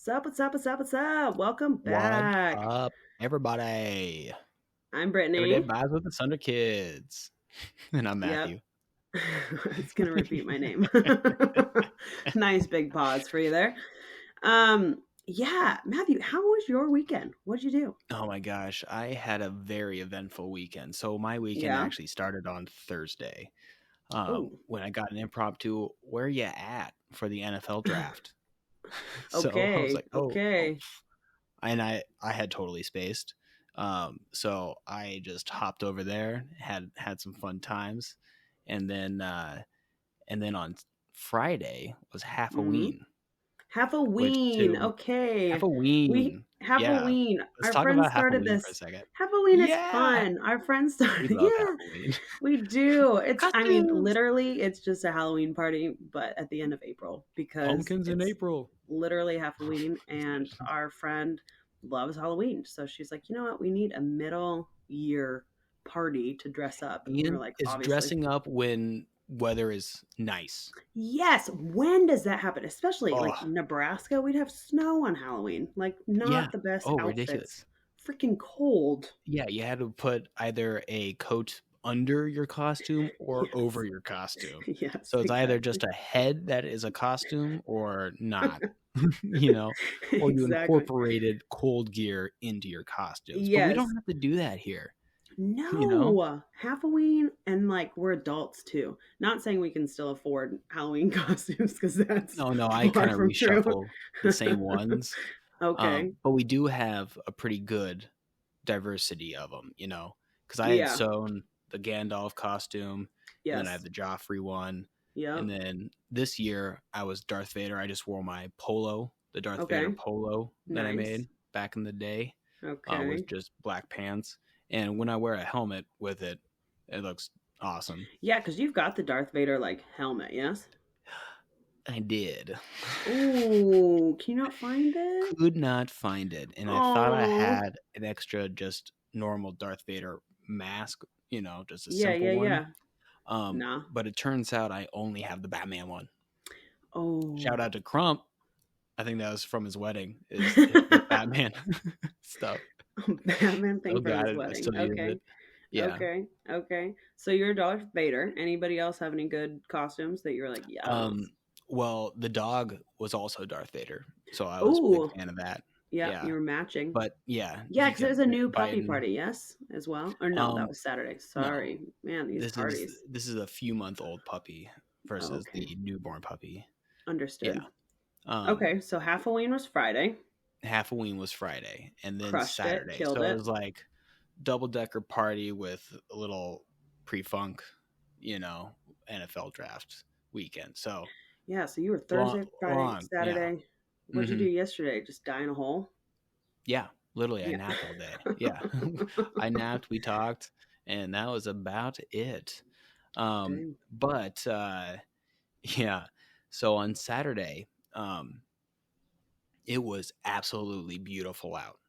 What's up? Welcome What's back. up, everybody? I'm Everyday Brittany. vibes with the Sunderkids, and I'm Yep. Matthew. It's gonna repeat my name. Nice big pause for you there. Yeah, Matthew, how was your weekend? What'd you do? Oh my gosh, I had a very eventful weekend. So my weekend Yeah. actually started on Thursday, Oh, when I got an impromptu "Where you at?" for the NFL draft. So I was okay, like, oh, okay. and I had totally spaced. So I just hopped over there, had some fun times, and then on Friday was Mm-hmm. Halloween, which Halloween. to Okay. We Halloween. Yeah. Halloween. Let's Our talk friends about started Halloween for a this. second. Halloween is Yeah. fun. Our friends We started. love Yeah, Halloween. we do. Costumes. Literally, it's just a Halloween party, but at the end of April because Pumpkins in it's April. literally Halloween, and our friend loves Halloween. So she's like, you know what? We need a middle year party to dress up. And we were Ian like, is obviously. dressing up when weather is nice. Yes, when does that happen? Especially like Oh, Nebraska, we'd have snow on Halloween. Like yeah. not the best Oh, outfits. ridiculous. Freaking cold. Yeah, you had to put either a coat under your costume or over Yes. your costume. Yes, So it's either exactly. just a head that is a costume or not, you know, or you Exactly. incorporated cold gear into your costumes. But we don't Yes. have to do that here, you know? No. Halloween and like we're adults too. Not saying we can still afford Halloween costumes because that's No, no, I far kind of from true. reshuffle the same ones. Okay. But we do have a pretty good diversity of them, you know, because I had Yeah. sewn the Gandalf costume, and then I have Yes. the Joffrey one, and Yep. then this year I was Darth Vader. I just wore my polo, the Darth Vader Okay. polo that I Nice. made back in the day, with Okay. just black pants. And when I wear a helmet with it, it looks awesome. Yeah, because you've got the Darth Vader like helmet, yes? I did. Oh, can you not find it? Could not find it, and I thought I Oh, had an extra just normal Darth Vader mask, just a yeah, simple yeah, one. yeah. Nah. But it turns out I only have the Batman one. Shout Oh, out to Crump. I think that was from his wedding. Is the Batman stuff? Batman thing Oh for god, his I wedding. still use Okay, it. Yeah. okay. So you're Darth Vader. Anybody else have any good costumes that you're like, Um. yes? Well, the dog was also Darth Vader, so I was a big Oh, fan of that. yeah, you Yeah, were matching. but yeah, Yeah, he because it kept was a new puppy biting. party, yes, as well. Or no, that Um. was Saturday. No, Sorry, man, these this is parties. this is a few month old puppy versus Okay, the newborn puppy. Yeah. understood. Um, Okay, so Halloween was Friday. Halloween was Friday and then Crushed it, Saturday. killed So it it. was like double decker party with a little pre-funk, NFL draft weekend. So Yeah, so you were long, Thursday, Friday, long, yeah. Saturday. What'd you do Hmm. yesterday? Just die in a hole? Yeah, literally, I Yeah. napped all day. Yeah, I napped. We talked, and that was about it. Dang. But yeah, so on Saturday, um, it was absolutely beautiful out.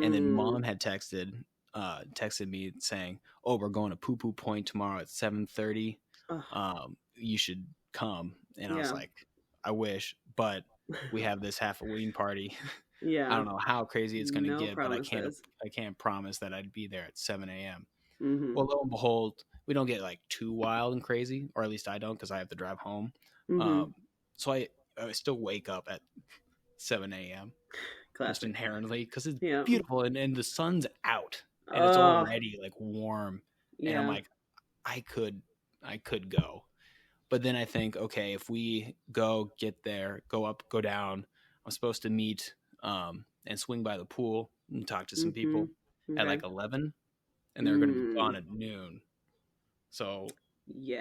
And then Mm. mom had texted me saying, "Oh, we're going to Poo Poo Point tomorrow at 7:30. Ugh, You should come." And I was yeah. like, "I wish, but we have this Halloween party. I Yeah. don't know how crazy it's going to No get, but promises. I can't promise that I'd be there at 7 a.m." Mm-hmm. Well, lo and behold, we don't get like too wild and crazy, or at least I don't, because I have to drive home. Mm-hmm. Um, so I still wake up at 7 a.m. just Classic. inherently because it's Yeah. beautiful, and the sun's out and it's Oh, already like warm, and I'm yeah. like, I could I could go. But then I think, okay, if we get there, go up, go down, I'm supposed to meet and swing by the pool and talk to some Mm-hmm. people at Okay. like 11, and they're going to be gone Mm. at noon. So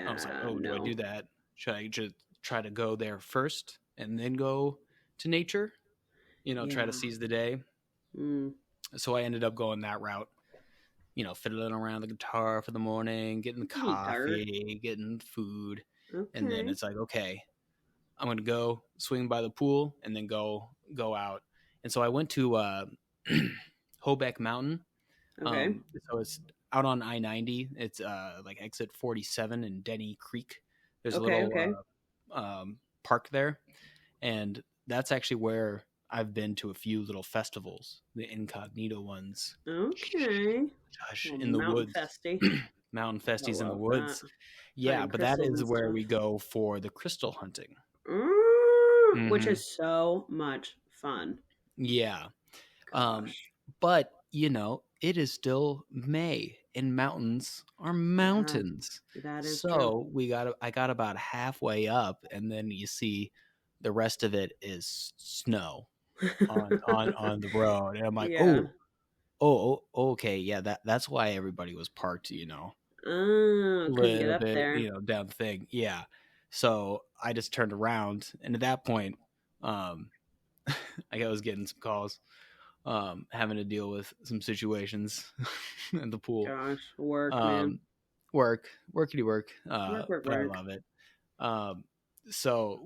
I was like, Yeah, oh, do I do no. that? Should I just try to go there first and then go to nature? Try to Yeah. seize the day. Mm. So I ended up going that route, fiddling around the guitar for the morning, getting the Guitar. coffee, getting food. And then Okay. it's like, okay, I'm going to go swing by the pool and then go out. And so I went to Hobeck Mountain. Okay. So it's out on I-90. It's like exit 47 in Denny Creek. There's a Okay. little Okay. park there. And that's actually where I've been to a few little festivals, the incognito ones. Okay. Gosh, Well, in the mountain woods. festy. Mountain I festies in the love that. woods. Yeah, Finding but that crystals is and where stuff. we go for the crystal hunting. Which Hmm. is so much fun. Yeah. Um, Gosh. but it is still May and mountains are Yeah, mountains. that is true. So I got about halfway up, and then you see the rest of it is snow on the road. And I'm like, Yeah. oh, okay, yeah, that's why everybody was parked, Oh, couldn't get little up bit, there. down the thing. Yeah. So I just turned around, and at that point, um I was getting some calls, having to deal with some situations at the pool. Gosh, work, man. Um, workity work, Work, work, but I work. love it. Um, so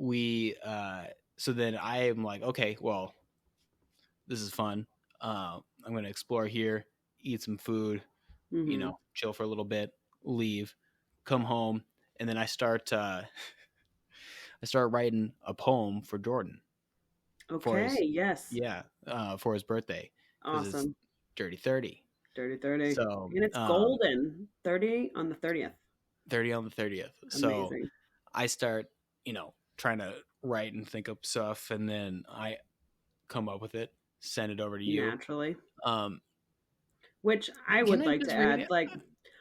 so then I am like, okay, well, this is fun. I'm going to explore here, eat some food, Mm-hmm. chill for a little bit, leave, come home, and then I start writing a poem for Jordan for Okay, his yes. yeah for his birthday because it's Awesome. Dirty 30. Dirty 30. So And it's golden. 30 on the 30th. 30 on the 30th. So Amazing. I start, trying to write and think up stuff, and then I come up with it, send it over to you. Naturally. Um, Which I can would I like to just read add. it? Like,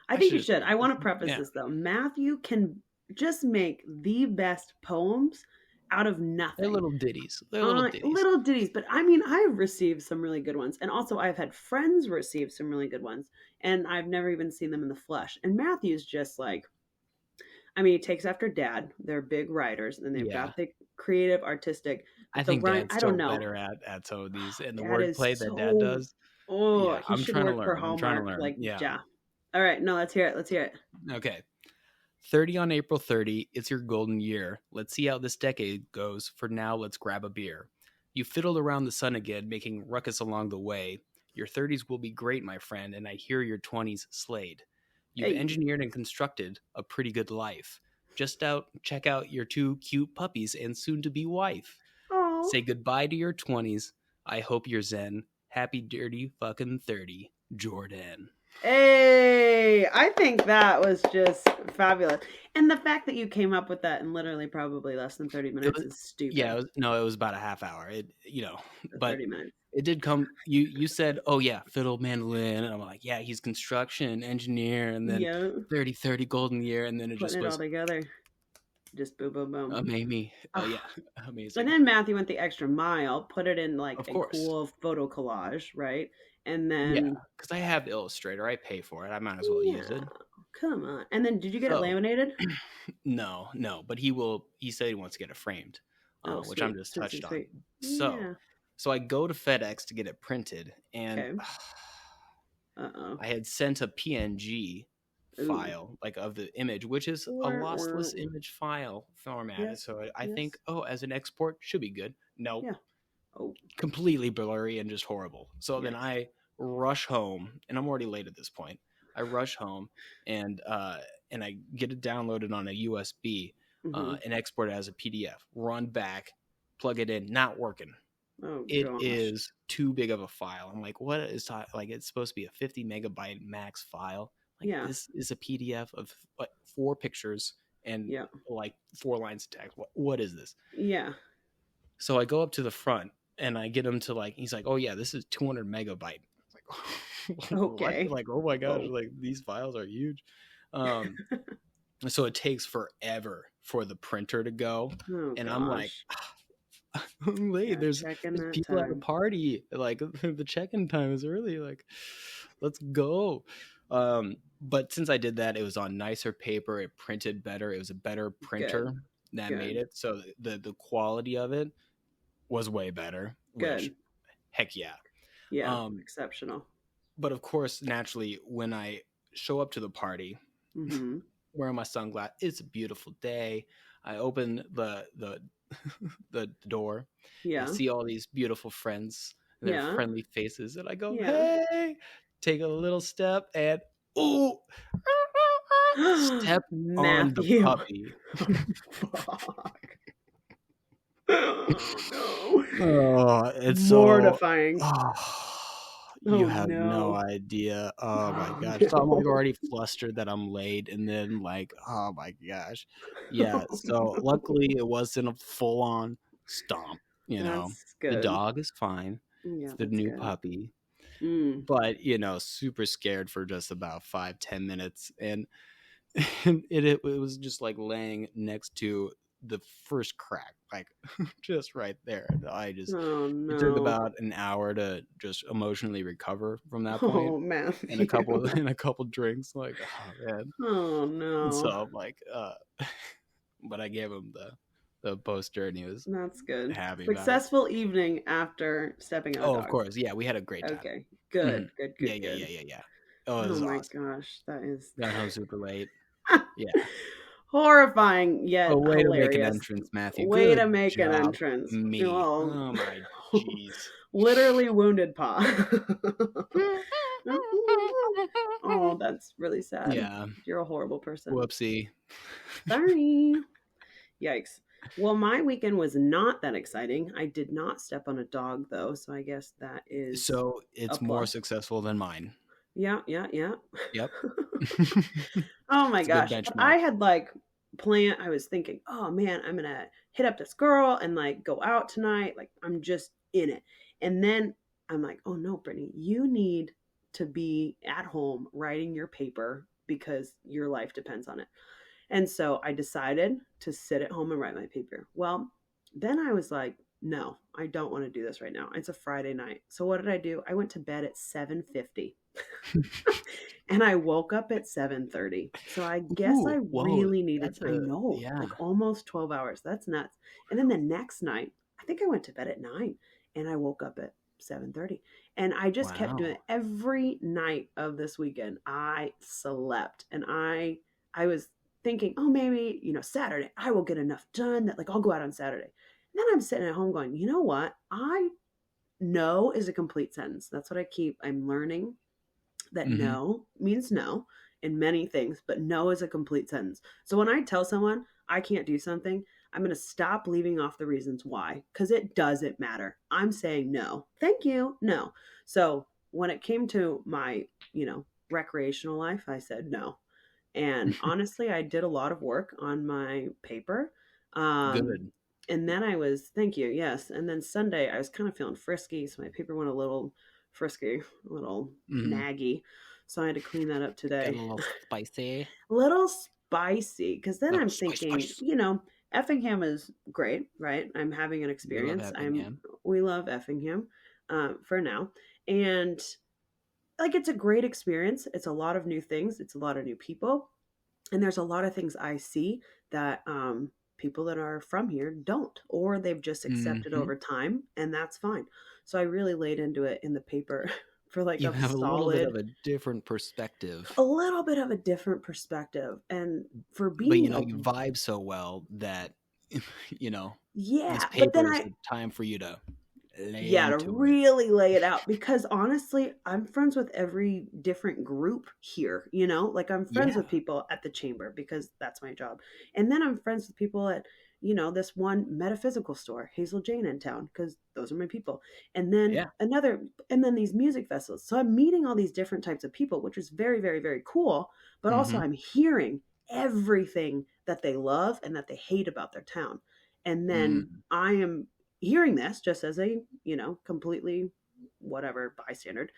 I I think should you just should. read I want to it. preface Yeah. this though. Matthew can just make the best poems out of They're nothing. little ditties. They're little ditties. Little ditties, but I mean, I've received some really good ones, and also I've had friends receive some really good ones, and I've never even seen them in the flesh. And Matthew's just like, I mean, he takes after Dad. They're big writers, and they've Yeah. got the creative, artistic, I but the think rhyme, Dad's I don't still know. better at some of these, and the Dad is wordplay that Dad so. does. Oh, Yeah, he I'm should trying to work for learn. I'm trying to Hallmark. learn. Like, Yeah. yeah. All right, no, let's hear it. Let's hear it. Okay. 30 on April 30, it's your golden year. Let's see how this decade goes. For now, let's grab a beer. You fiddled around the sun again, making ruckus along the way. Your 30s will be great, my friend, and I hear your 20s slayed. You've Hey. engineered and constructed a pretty good life. Check out your two cute puppies and soon to be wife. Oh. Say goodbye to your 20s. I hope you're zen. Happy dirty fucking 30, Jordan. Hey, I think that was just fabulous. And the fact that you came up with that in literally probably less than 30 It minutes was, is stupid. yeah, it was about a half hour. But 30 minutes. it did come. You said, oh yeah, fiddle mandolin, and I'm like, yeah, he's construction engineer, and then Yeah. 30 golden year, and then it Putting just it all was together. Just boom, boom, boom. amazing. Oh Ah. yeah, amazing. And then Matthew went the extra mile, put it in like Of a course, cool photo collage, right? And yeah, then because I have Illustrator, I pay for it. I might as well use it. come on. And then did you get it So laminated? no, but he said he wants to get it framed, Oh, which I'm sweet. just Sweet, touched sweet, on. sweet. So Yeah. so I go to FedEx to get it printed, and Okay. Uh-oh. I had sent a PNG Ooh. file like of the image, which is a lossless image file format. Yes. So I Yes. think, as an export should be good. No, Yeah. Oh. completely blurry and just horrible. So then Yes. I rush home, and I'm already late at this point. I rush home and I get it downloaded on a USB Mhm. and export it as a PDF. Run back, plug it in, not working. Oh It gosh. is too big of a file. I'm like, what is like? It's supposed to be a 50 megabyte max file. Like, Yeah. this is a PDF of like 4 pictures and Yeah. like 4 lines of text. What is this? Yeah. So I go up to the front and I get him to he's like, oh yeah, this is 200 megabyte. I was like, Okay. what? Like, oh my gosh, Oh. like these files are huge. So it takes forever for the printer to go. Oh, And I'm like, gosh. I'm late. Yeah, There's checking that people at a time. party. Like, the check-in time is early. Like, let's go. But since I did that, it was on nicer paper. It printed better. It was a better printer that Good. made it. So the quality of it was way better. Good. Which, heck yeah. Yeah. Exceptional. But of course, naturally, when I show up to the party, Mm-hmm. wearing my sunglasses, it's a beautiful day. I open the the door. Yeah. I see all these beautiful friends and their Yeah. friendly faces, and I go, Yeah. hey, take a little step, and ooh, step on the Matthew. puppy. Fuck. Oh Oh, no. it's so Mortifying. you Oh have no no. idea. Oh my Oh gosh. So I'm like no. already flustered that I'm late and then like, oh my gosh. Yeah, so luckily it wasn't a full on stomp, you know. That's The good. dog is fine. It's Yeah, the that's new good. puppy, Mm. but super scared for just about 5-10 minutes and it was just like laying next to the first crack, like just right there. And Oh it took no. about an hour to just emotionally recover from that point, Oh, and a Matthew. couple and a couple drinks. Like, oh man. Oh And so no. I'm like, but I gave him the poster, and he was That's good. happy about it. Successful evening after stepping on a Oh, of dog. course, yeah, we had a great time. Okay. Hmm. Good. Good. Yeah, Good. yeah, yeah, Good. yeah, yeah. Oh, it Oh was my awesome. gosh, that is Got home super late. Yeah. horrifying yet Oh, way to make an hilarious. entrance, Matthew. Way to Good make an job, entrance. me. Oh, Oh my jeez. literally wounded paw. Oh, that's really sad. Yeah. You're a horrible person. Whoopsie. Sorry. Yikes. Well, my weekend was not that exciting. I did not step on a dog though, so I guess that is So a it's more plus. successful than mine. Yeah, yeah, yeah. Yep. Oh my It's a good gosh. But I benchmark. had like planned, I was thinking, oh man, I'm gonna hit up this girl and like go out tonight. Like I'm just in it. And then I'm like, oh no, Brittany, you need to be at home writing your paper because your life depends on it. And so I decided to sit at home and write my paper. Well, then I was like, no, I don't want to do this right now. It's a Friday night. So what did I do? I went to bed at 7:50. And I woke up at 7:30. So I guess I Ooh, whoa. really needed That's I a know, yeah. like almost 12 hours. That's nuts. And then the next night, I think I went to bed at 9 and I woke up at 7:30. And I just kept doing it Wow. every night of this weekend. I slept and I was thinking, "Oh, maybe, Saturday I will get enough done that like I'll go out on Saturday." And then I'm sitting at home going, "You know what? I know is a complete sentence." That's what I'm learning that Mhm. no means no in many things, but no is a complete sentence. So when I tell someone I can't do something, I'm going to stop leaving off the reasons why because it doesn't matter. I'm saying no. Thank you. No. So when it came to my, recreational life, I said no. And honestly, I did a lot of work on my paper. Um, Good. and then thank you, yes. And then Sunday, I was kind of feeling frisky. So my paper went a little frisky, a little Mhm. naggy. So I had to clean that up Got a today. little spicy. A little spicy. Because then Little I'm spice, thinking, spice. Effingham is great, right? I'm having an We love experience. Effingham. We love Effingham for now. And like, it's a great experience. It's a lot of new things, it's a lot of new people, and there's a lot of things I see that people that are from here don't, or they've just accepted Mhm. over time, and that's fine. So I really laid into it in the paper for like You a have a little bit of solid, a different perspective, a little bit of a different perspective, and for but, being a you vibe so well that, you know, this yeah, but then paper is I the time for you to lay yeah, to into it. really lay it out because honestly, I'm friends with every different group here, Like I'm friends with Yeah. people at the chamber because that's my job. And then I'm friends with people at, this one metaphysical store, Hazel Jane in town, because those are my people. And then Yeah. and then these music festivals. So I'm meeting all these different types of people, which is very, very, very cool. But also Mhm. I'm hearing everything that they love and that they hate about their town. And then Mm. I am hearing this just as a completely whatever bystander,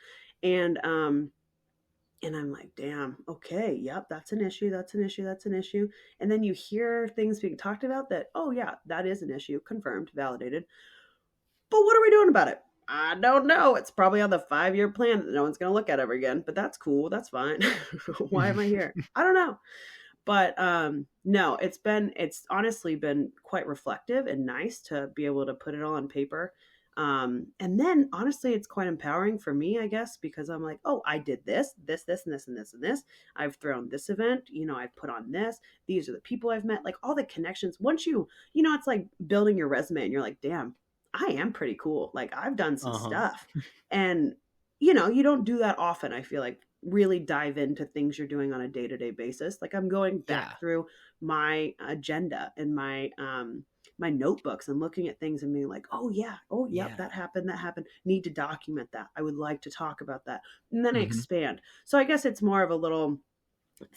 and I'm like, damn, okay, yep, that's an issue, that's an issue, that's an issue. And then you hear things being talked about that, oh yeah, that is an issue, confirmed, validated, but what are we doing about it? I don't know. It's probably on the 5-year plan that no one's going to look at ever again, but that's cool, that's fine. Why am I here? I don't know. But no, it's honestly been quite reflective and nice to be able to put it all on paper. And then honestly, it's quite empowering for me, I guess, because I'm like, oh, I did this, and this, and this, and this. I've thrown this event, I've put on this. These are the people I've met, like all the connections. Once it's like building your resume and you're like, damn, I am pretty cool. Like I've done some Uh-huh. stuff. And, you don't do that often, I feel like, really dive into things you're doing on a day-to-day basis. Like I'm going Yeah. back through my agenda and my my notebooks and looking at things and being like, oh yeah, oh yep, Yeah. that happened, that happened. Need to document that. I would like to talk about that. And then I Hmm. expand. So I guess it's more of a little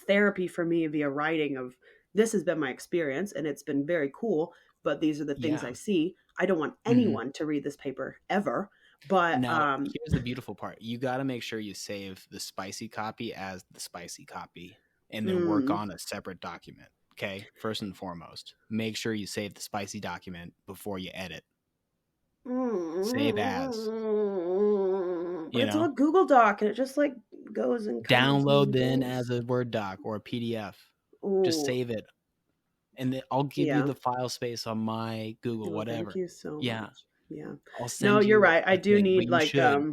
therapy for me via writing of this has been my experience and it's been very cool, but these are the things Yeah. I see. I don't want Hmm. anyone to read this paper ever. But Now, here's the beautiful part. You got to make sure you save the spicy copy as the spicy copy and then work mm, on a separate document. Okay. First and foremost, make sure you save the spicy document before you edit. Save as, but you it's all know, Google Doc and it just like goes and comes download and then goes. as a Word doc or a PDF. Just Oh, save it. And then I'll give you yeah. the file space on my Google, Well, thank whatever. you so Yeah. much. Yeah. I'll No, send you're you right. I a do thing, but need you like should,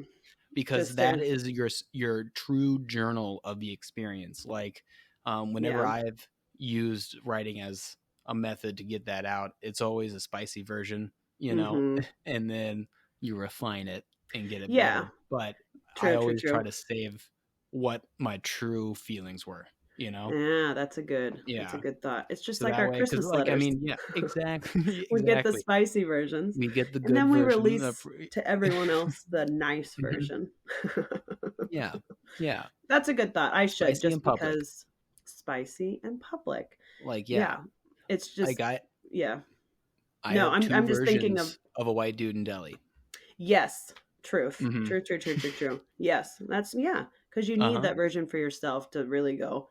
because just that to is your true journal of the experience. Like, whenever yeah. I've used writing as a method to get that out, it's always a spicy version, Mhm. and then you refine it and get it Yeah. better. But I True, true, always try true. to save what my true feelings were, you know? Yeah, that's a Yeah. good thought. It's just So like that our way, because Christmas like, I letters. mean, yeah, exactly, We get the exactly. spicy versions, We get the and good then we version. release to everyone else the nice Mhm. version. Yeah, yeah. That's a good thought. I should Spicy in just public. because spicy in public. Like, yeah, Yeah. It's like just yeah. I No, have two I'm just thinking of versions of a white dude in Delhi. yes, truth. Hmm. True, true, true, true, true. Yes. That's yeah, cuz you Uh need huh. that version for yourself to really go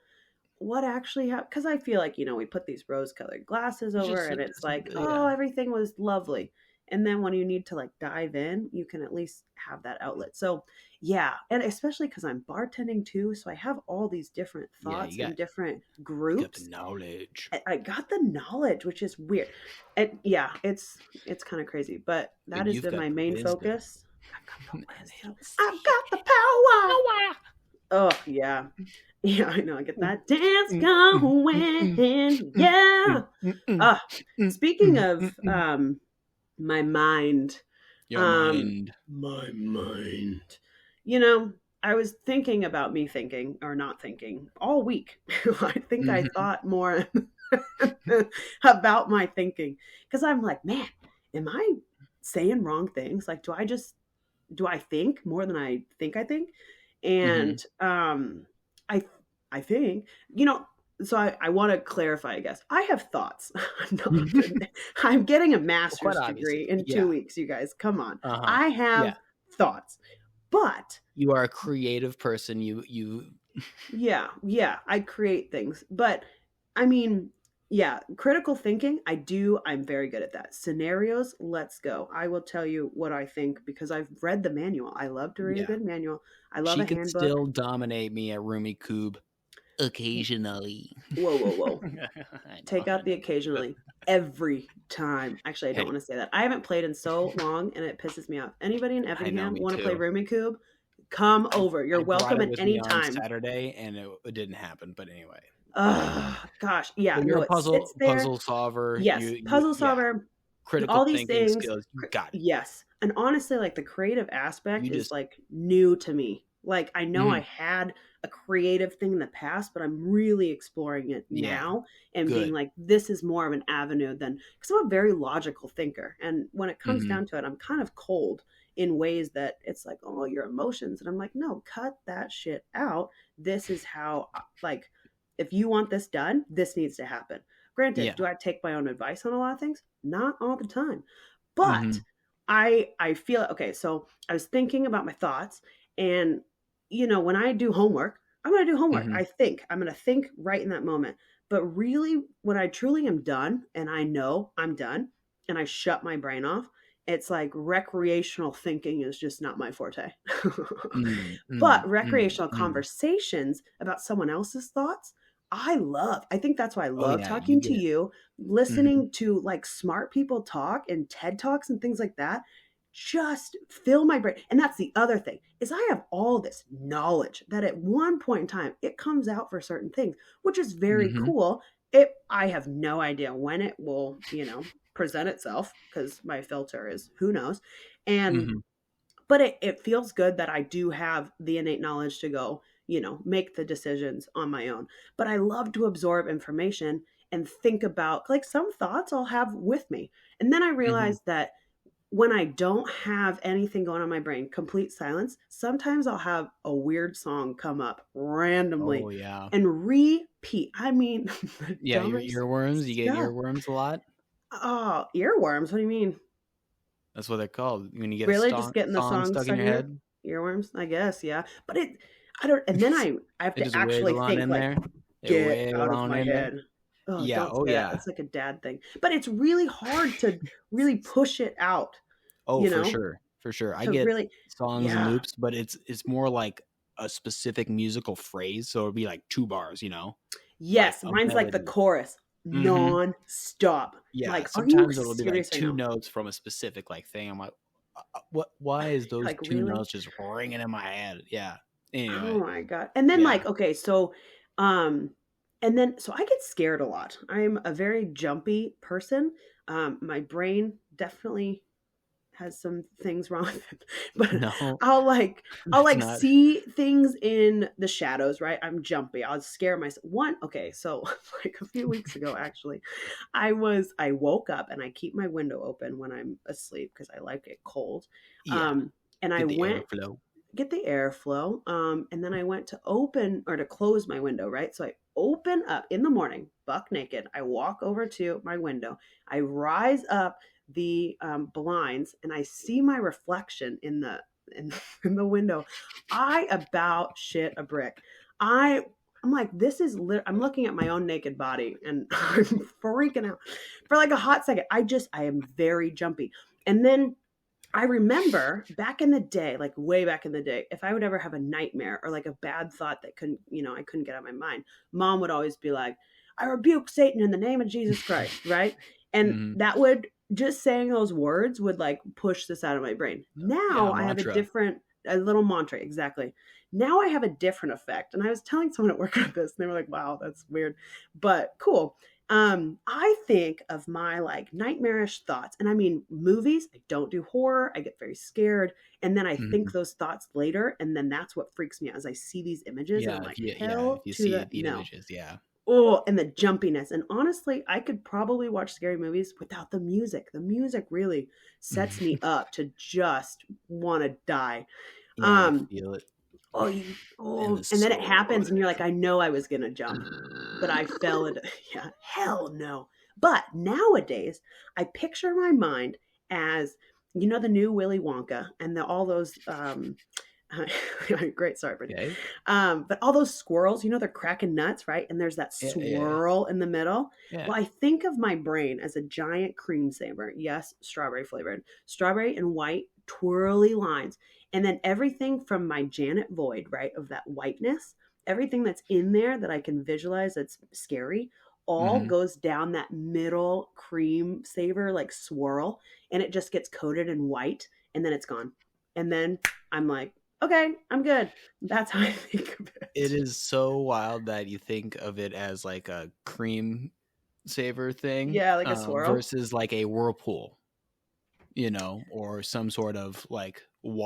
what actually happened because I feel like we put these rose colored glasses over and it's like oh Yeah, everything was lovely and then when you need to like dive in you can at least have that outlet so yeah and especially because I'm bartending too so I have all these different yeah. thoughts and different You got the groups. knowledge. I got the knowledge which is weird and yeah it's kind of crazy but But that has you've been got my the main wisdom, focus. I've got the and wisdom, they'll I've see got the power. power. Oh yeah. Yeah, I know. I get Mm, that dance mm, mm, mm, mm, going. mm, Yeah. mm, mm, mm, Ah, mm, speaking mm, of mm, mm. my mind, Your um mind. my mind. You know, I was thinking about me thinking or not thinking all week. I think I Hmm. thought more about my thinking because I'm like, man, am I saying wrong things? Like, do I think more than I think I think? Hmm. And I I think so I want to clarify. I guess I have thoughts. I'm not. I'm getting a Well, quite master's obviously, degree in yeah. 2 weeks. You guys, come on. Uh huh. I Yeah. have thoughts, but You are a creative person. You. yeah, yeah, I create things. But I mean, yeah, critical thinking, I do. I'm very good at that. Scenarios, let's go. I will tell you what I think because I've read the manual. I love to read a Yeah. good manual. I love She a could handbook. still dominate me at Rumi Cube occasionally. Whoa, whoa, whoa. I Take know, I out the know. But occasionally every time. Actually, I don't hey, want to say that. I haven't played in so long and it pisses me off. Anybody in I know, Effingham me want to play too. Rumikube? Come over. You're I brought welcome it at with me any on time. Saturday, and it didn't happen. But anyway, Gosh. Yeah, but you're no, a it sits there. puzzle solver. Yes, puzzle Yeah, solver, critical all these thinking things. skills. You got it. Yes. And honestly, like the creative You aspect is just like new to me. Like I know I mhm, had a creative thing in the past, but I'm really exploring it yeah, now and being good. like, this is more of an avenue than because I'm a very logical thinker. And when it comes Hmm. down to it, I'm kind of cold in ways that it's like, oh, your emotions. And I'm like, no, cut that shit out. This is how, like, if you want this done, this needs to happen. Granted, Yeah. do I take my own advice on a lot of things? Not all the time. But Hmm. I feel okay, so I was thinking about my thoughts and when I do homework, I'm going to do homework. Hmm. I'm going to think right in that moment. But really when I truly am done and I know I'm done and I shut my brain off, it's like recreational thinking is just not my forte. Mm, But mm, mm, recreational mm. conversations about someone else's thoughts, I love. I think that's why I Oh love yeah, you talking to get. you, Hmm. listening to like smart people talk and TED Talks and things like that. Just fill my brain. And that's the other thing is I have all this knowledge that at one point in time it comes out for certain things, which is very Hmm. cool. I have no idea when it will, present itself because my filter is who knows. And Hmm. but it feels good that I do have the innate knowledge to go, make the decisions on my own. But I love to absorb information and think about like some thoughts I'll have with me. And then I Mhm. realized that when I don't have anything going on in my brain, complete silence, sometimes I'll have a weird song come up randomly Oh, yeah. and repeat. I mean, the Yeah, your dumbest earworms, you get stuff. earworms a lot? Oh, earworms. What do you mean? That's what they're called, when you get a Really? Just getting the song song stuck in stuck your in your head. earworms? I guess, yeah. But I don't, and then I have They to just actually wiggle on think in like, there. They get wiggle out of on my in there. head. Oh, Yeah, don't oh, say that. yeah. That's like a dad thing. But it's really hard to really push it out, Oh, you know, for sure. I to get really, songs and yeah. loops, but it's more like a specific musical phrase, so it'd be like 2 bars, like Yes, a mine's like the melody. chorus Mhm. non-stop. Yeah, Like, are you sometimes it'll be like serious right 2 now? notes from a specific, like, thing. I'm like, what why is those Like, 2 really? notes just ringing in my head?" Yeah. Oh Anyway, my god. And then yeah. like, okay, so um and then so I get scared a lot. I'm a very jumpy person. My brain definitely has some things wrong with it. But No, I'll like I'll that's like not see things in the shadows, right? I'm jumpy. I'll scare myself. One, okay, so like a few weeks ago actually, I woke up and I keep my window open when I'm asleep because I like it cold. yeah, Um and I get the went airflow. get the airflow. And then I went to open or to close my window, right? So I open up in the morning, buck naked. I walk over to my window. I rise up the blinds, and I see my reflection in, in the window. I about shit a brick. I'm like, this is I'm looking at my own naked body, and I'm freaking out for like a hot second. I am very jumpy, and then I remember back in the day, like way back in the day, if I would ever have a nightmare or like a bad thought that couldn't, I couldn't get out of my mind, mom would always be like, I rebuke Satan in the name of Jesus Christ, right? And Mhm. that would just saying those words would like push this out of my brain. Yeah, Now I have mantra. a little mantra, exactly. Now I have a different effect. And I was telling someone at work about this, and they were like, wow, that's weird, but cool. I think of my like nightmarish thoughts, and I mean movies. I don't do horror. I get very scared, and then I think Mhm. those thoughts later, and then that's what freaks me out as I see these images, and I'm like, If hell you to see the the no. images, yeah. Oh, and the jumpiness. And honestly, I could probably watch scary movies without the music. The music really sets me up to just want to die. Yeah, you Um, feel it in the and then it soul. happens, and you're like, I know I was gonna jump, but I fell into yeah, hell no. But nowadays, I picture my mind as the new Willy Wonka and all those great, sorry, Brittany. Okay. But all those squirrels, they're cracking nuts, right? And there's that Yeah, yeah, swirl in the middle. yeah. Well, I think of my brain as a giant cream saver. Yes, strawberry flavored, strawberry and white twirly lines, and then everything from my Janet Void, right, of that whiteness, everything that's in there that I can visualize that's scary, all Mhm. goes down that middle cream saver like swirl, and it just gets coated in white, and then it's gone. And then I'm like, okay, I'm good. That's how I think of It it. is so wild that you think of it as like a cream saver thing, Yeah, like a swirl. versus like a whirlpool, or some sort of like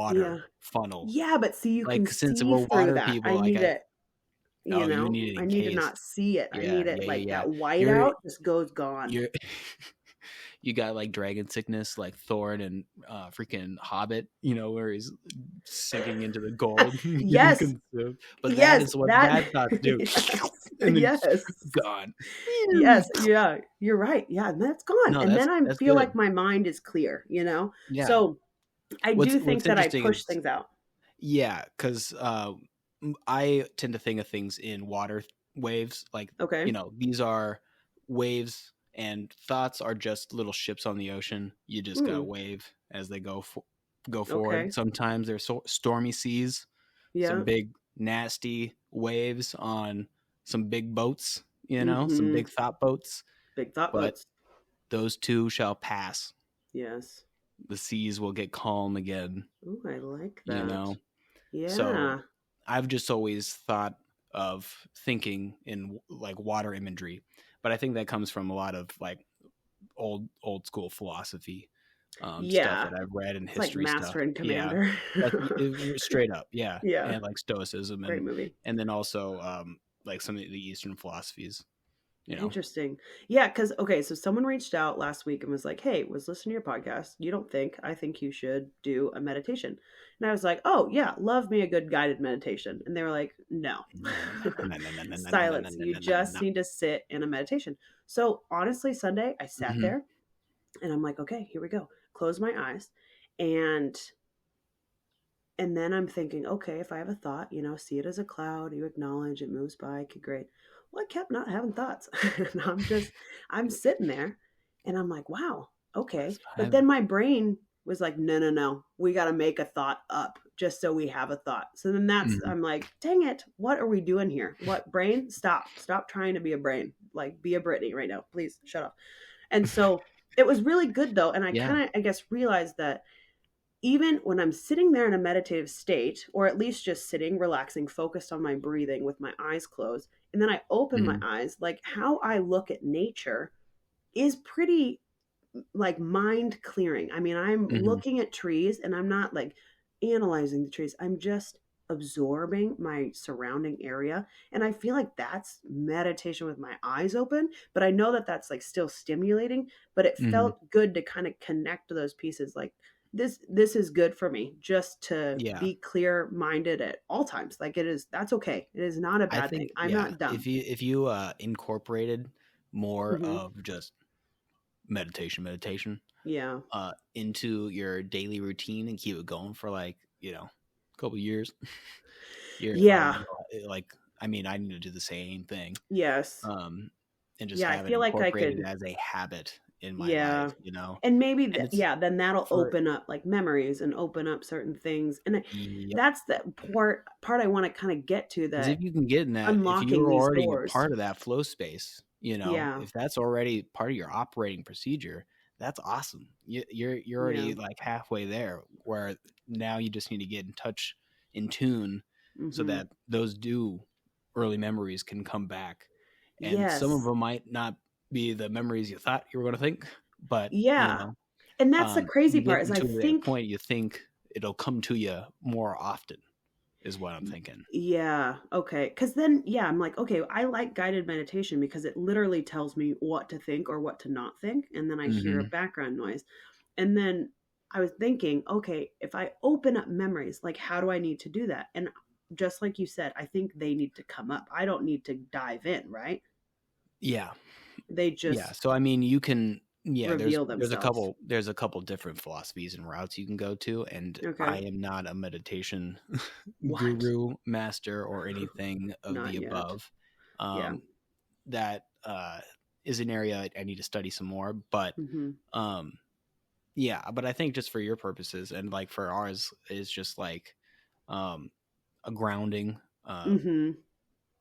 Yeah. water funnel. Yeah, but see, you can Like, since see we're through water that. I people, like need it, oh, you need it I need to encased. not see it. I Yeah, need it yeah, like yeah, that white yeah. out just goes gone. You're you got like dragon sickness, like Thorin and freaking Hobbit, where he's sinking into the gold, getting Yes. consumed. But that Yes, is what that bad thoughts do, yes. and then Yes. gone. Yes, yeah, you're right. Yeah, and that's gone. No, And then I that's feel good. like my mind is clear. Yeah. So I What's do What's think that I interesting push is, things out. yeah, because I tend to think of things in water waves. Like, Okay. these are waves, and thoughts are just little ships on the ocean. You just got to Mm, wave as they go forward. okay. Sometimes there's stormy seas, some Yeah. big nasty waves on some big boats. Some Mhm. big thought boats. Big thought But boats. those too shall pass. Yes. The seas will get calm again. Ooh, I like You that. know. So Yeah. I've just always thought of thinking in like water imagery, but I think that comes from a lot of like old school philosophy, stuff Yeah. that I've read, and It's like history stuff. Master and Yeah, Commander. straight up, yeah, Yeah. and like Stoicism, Great movie. and then also like some of the Eastern philosophies. you know. Interesting. Yeah, because okay, so someone reached out last week and was like, "Hey, was listening to your podcast. You don't think I think you should do a meditation?" And I was like, "Oh yeah, love me a good guided meditation." And they were like, "No, silence. You just need to sit in a meditation." So honestly, Sunday I sat Mhm, there and I'm like, "Okay, here we go." Close my eyes, and then I'm thinking, okay, if I have a thought, see it as a cloud, you acknowledge it moves by, okay, great. Well, I kept not having thoughts. And I'm sitting there and I'm like, wow, okay. that's But fine. then my brain was like, no, no, no, we got to make a thought up just so we have a thought. So then Mhm. I'm like, dang it, what are we doing here? What brain? Stop trying to be a brain. Like, be a Britney right now. Please shut up. And so it was really good though. And I Yeah. kind of, I guess, realized that even when I'm sitting there in a meditative state, or at least just sitting, relaxing, focused on my breathing with my eyes closed, and then I open my Mhm, eyes, like how I look at nature is pretty like mind clearing. I mean, I'm mhm. looking at trees and I'm not like analyzing the trees. I'm just absorbing my surrounding area. And I feel like that's meditation with my eyes open. But I know that that's like still stimulating, but it Mhm. felt good to kind of connect to those pieces. Like this is good for me just to Yeah. be clear minded at all times. Like it is, that's okay. It is not a I bad thing. think, I'm yeah, not dumb. if you, incorporated more Hmm. of just meditation, Yeah. into your daily routine and keep it going for, like, a couple years, Yeah. like, I mean, I need to do the same thing, Yes. um, and just Yeah. I have it feel like I incorporated could. as a habit in my Yeah. life, you know? And maybe And that, it's yeah, then that'll for open up like memories and open up certain things. And Yep. that's the part I want to kind of get to, 'Cause that if you can get in that, if unlocking you're these already a doors. part of that flow space, Yeah. if that's already part of your operating procedure, that's awesome. You're Yeah. already, like, halfway there, where now you just need to get in touch, in tune, so Mhm. that those early memories can come back. And some of Yes. them might not be the memories you thought you were gonna think, but, Yeah. And that's the crazy you get part is I into a think. point you think it'll come to you more often, is what I'm thinking. Yeah, okay. Because then, yeah, I'm like, okay, I like guided meditation because it literally tells me what to think or what to not think, and then I hear a Mhm. background noise. And then I was thinking, okay, if I open up memories, like how do I need to do that? And just like you said, I think they need to come up. I don't need to dive in, right? Yeah. They Yeah, just so I mean, you can, yeah, reveal there's a themselves. couple different philosophies and routes you can go to, and I Okay. am not a meditation What? guru, master, or anything of the Not yet. above. Yeah. That is an area I need to study some more, but Mhm. um yeah, but I think just for your purposes and, like, for ours is just like um a grounding Mhm.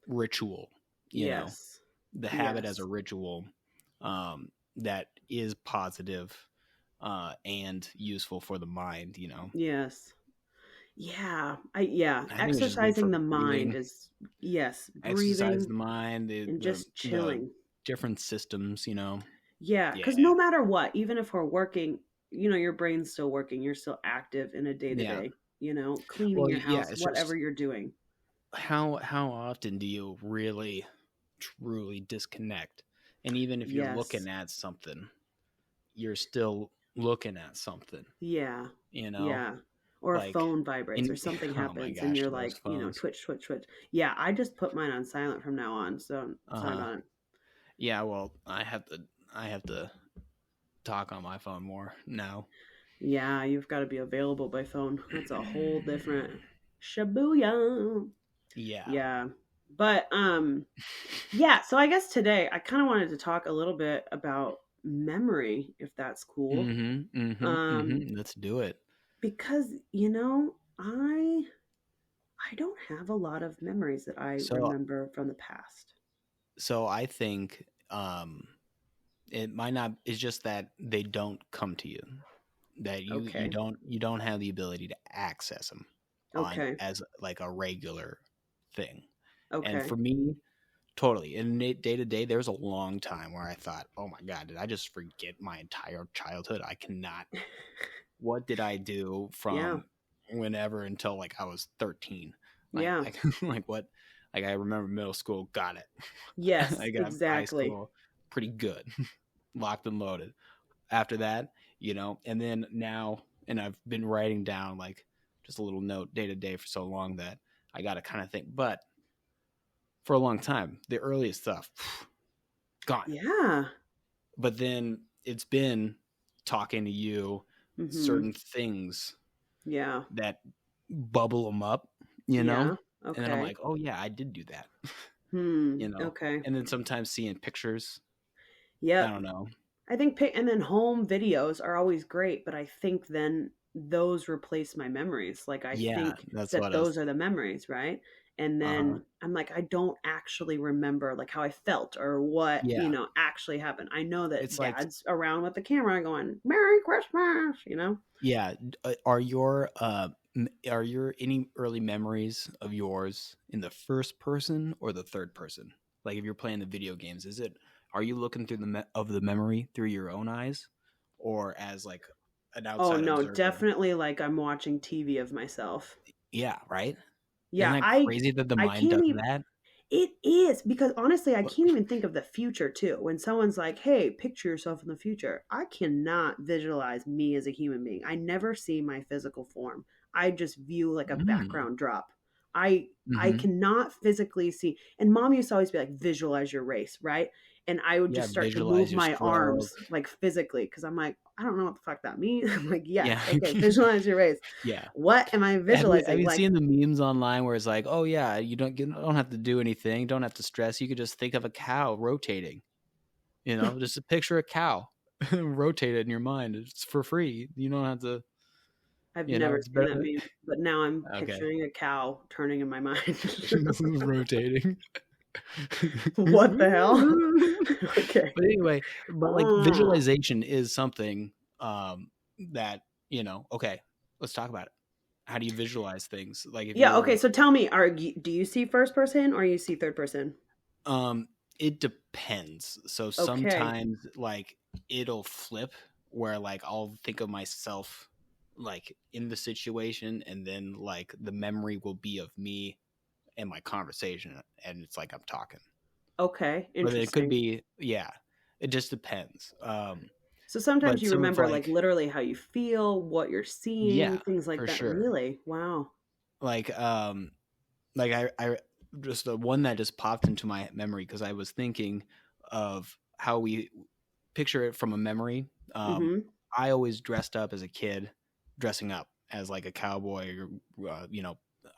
ritual, you know, Yes. the habit as a Yes. ritual, that is positive, and useful for the mind, you know. Yes. Yeah, yeah, I think it's just good exercising for the mind breathing, is, yes, exercise breathing the mind, and just the chilling. different systems, you know. Yeah, Yeah, because no matter what, even if we're working, your brain's still working, you're still active in a day to yeah. day, cleaning Well, your yeah, house, it's whatever just you're doing. how often do you really truly disconnect? And even if you're Yes. looking at something, you're still looking at something, Yeah. you know? Yeah. Or a Like phone vibrates or in something oh my happens and gosh, you're those like, phones. twitch, twitch, twitch. Yeah, I just put mine on silent from now on, so sorry Uh-huh. about it. Yeah, well, I have to talk on my phone more now. Yeah, you've got to be available by phone. That's a whole different shabuya. Yeah. Yeah. But yeah, so I guess today I kind of wanted to talk a little bit about memory, if that's cool. Mhm. Mhm. Um Mhm. Let's do it. because I don't have a lot of memories that I So remember from the past. I think it might not, it's just that they don't come to you. That Okay. you don't have the ability to access them on Okay. as like a regular thing. And Okay. for me, totally. In day to day, there was a long time where I thought, "Oh my god, did I just forget my entire childhood? I cannot. What did I do Yeah. from whenever until, like, I was 13? Like, Yeah. like what? Like I remember middle school, got it. Yes, I got high exactly. school, pretty good, locked and loaded. After that, and then now, and I've been writing down like just a little note day to day for so long that I got to kind of think. But for a long time, the earliest stuff, gone. Yeah. But then it's been talking to you, Mhm. certain things Yeah. that bubble them up, Yeah. and then I'm Okay. like, oh yeah, I did do that, Okay. and then sometimes seeing pictures, I Yep. don't know. I think and then home videos are always great, but I think then those replace my memories. Like I Yeah, think that's that what I was. those are the memories, right? And Uh-huh. then I'm like, I don't actually remember like how I felt or what, Yeah, actually happened. I know that it's like, dad's around with the camera going, Merry Christmas. yeah. Are your any early memories of yours in the first person or the third person? Like if you're playing the video games, are you looking through the memory through your own eyes, or as like an Oh outside no, observer? definitely like I'm watching TV of myself. Yeah, right. Isn't Yeah, that I crazy that the I mind can't does even. that? It is because honestly, I But can't even think of the future too. When someone's like, "Hey, picture yourself in the future," I cannot visualize me as a human being. I never see my physical form. I just view like a mm, background drop. I mm-hmm. cannot physically see. And mom used to always be like, "Visualize your race," right? And I would Yeah, just start to move visualize your my stroke. arms like physically because I'm like, I don't know what the fuck that means. I'm like, yes, Yeah, okay, visualize your race. yeah. What am I Have visualizing? you Like, seen the memes online where it's like, oh yeah, you don't have to do anything, don't have to stress. You could just think of a cow rotating. Just a picture a cow, rotate it in your mind. It's for free. You don't have to. I've never It's seen better. that meme, but now I'm Okay, picturing a cow turning in my mind. rotating. What the hell? Okay. But anyway, but like Oh. visualization is something that Okay, let's talk about it. How do you visualize things? Like if Yeah, okay, you're so tell me, do you see first person or you see third person? Um, it depends. So Okay. sometimes like it'll flip where like I'll think of myself like in the situation, and then like the memory will be of me and my conversation, and it's like I'm talking. Okay, But it could interesting. be, yeah. It just depends. So sometimes But you some of remember like like, literally how you feel, what you're seeing, yeah, things like for that. sure. Really? Wow. Like I just the one that just popped into my memory because I was thinking of how we picture it from a memory. Mhm. I always dressed up as a kid, dressing up as like a cowboy or